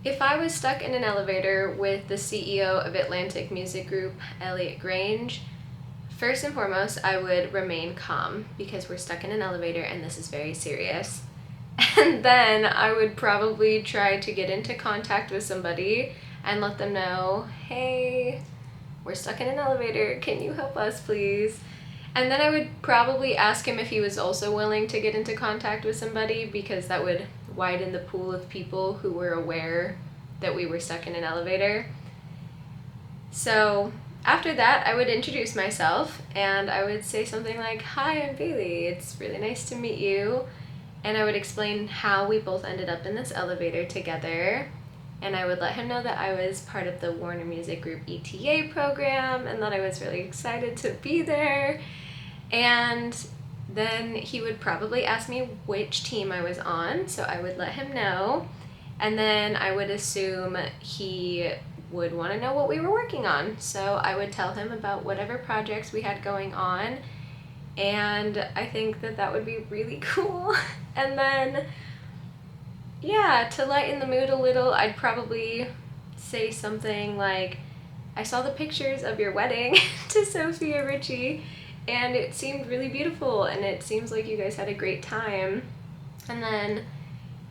If I was stuck in an elevator with the CEO of Atlantic Music Group, Elliot Grange, first and foremost, I would remain calm because we're stuck in an elevator and this is very serious. And then I would probably try to get into contact with somebody and let them know, hey, we're stuck in an elevator, can you help us please? And then I would probably ask him if he was also willing to get into contact with somebody, because that would widen the pool of people who were aware that we were stuck in an elevator. So after that, I would introduce myself and I would say something like, hi, I'm Baylee, it's really nice to meet you. And I would explain how we both ended up in this elevator together. And I would let him know that I was part of the Warner Music Group ETA program and that I was really excited to be there. And then he would probably ask me which team I was on, so I would let him know. And then I would assume he would want to know what we were working on. So I would tell him about whatever projects we had going on. And I think that that would be really cool. And then, yeah, to lighten the mood a little, I'd probably say something like, I saw the pictures of your wedding to Sophia Richie, and it seemed really beautiful, and it seems like you guys had a great time. And then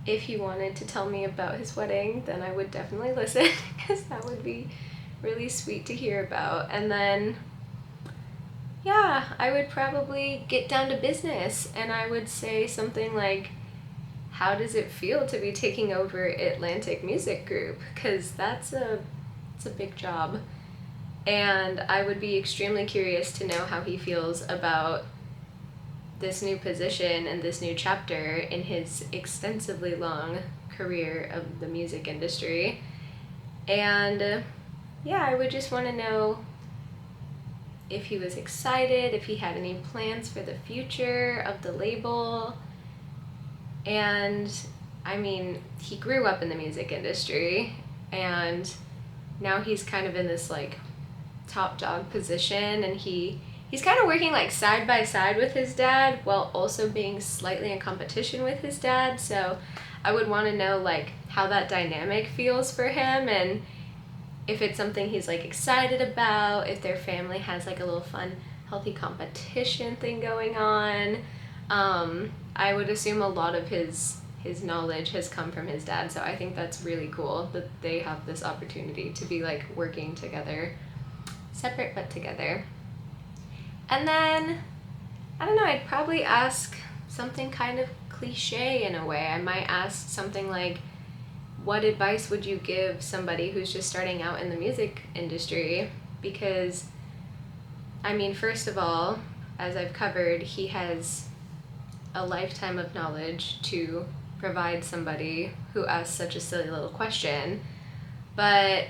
if he wanted to tell me about his wedding, then I would definitely listen, because that would be really sweet to hear about. And then, yeah, I would probably get down to business, and I would say something like, how does it feel to be taking over Atlantic Music Group? Because it's a big job. And I would be extremely curious to know how he feels about this new position and this new chapter in his extensively long career of the music industry. And yeah, I would just want to know if he was excited, if he had any plans for the future of the label. And I mean, he grew up in the music industry, and now he's kind of in this like top dog position, and he's kind of working like side by side with his dad while also being slightly in competition with his dad. So I would want to know like how that dynamic feels for him, and if it's something he's like excited about, if their family has like a little fun healthy competition thing going on. I would assume a lot of his knowledge has come from his dad, so I think that's really cool that they have this opportunity to be like working together, separate but together. And then, I don't know, I'd probably ask something kind of cliche in a way. I might ask something like, what advice would you give somebody who's just starting out in the music industry? Because, I mean, first of all, as I've covered, he has a lifetime of knowledge to provide somebody who asks such a silly little question. But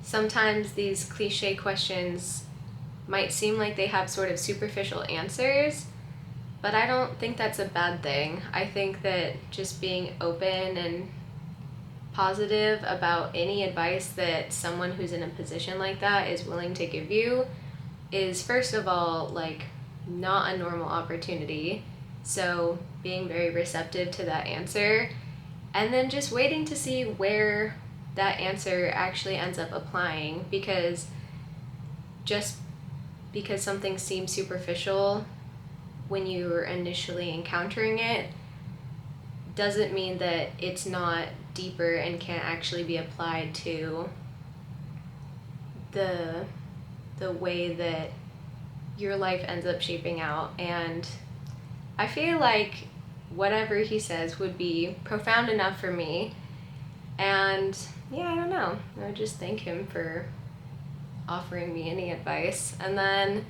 sometimes these cliche questions might seem like they have sort of superficial answers, but I don't think that's a bad thing. I think that just being open and positive about any advice that someone who's in a position like that is willing to give you is, first of all, like, not a normal opportunity. So being very receptive to that answer, and then just waiting to see where that answer actually ends up applying, because just because something seems superficial when you're initially encountering it doesn't mean that it's not deeper and can't actually be applied to the way that your life ends up shaping out. And I feel like whatever he says would be profound enough for me. And yeah, I don't know. I would just thank him for offering me any advice. And then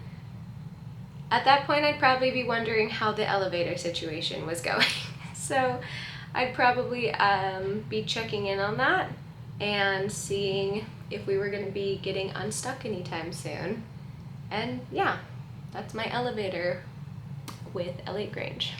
at that point, I'd probably be wondering how the elevator situation was going. So I'd probably be checking in on that and seeing if we were going to be getting unstuck anytime soon. And yeah, that's my elevator with Elliot Grange.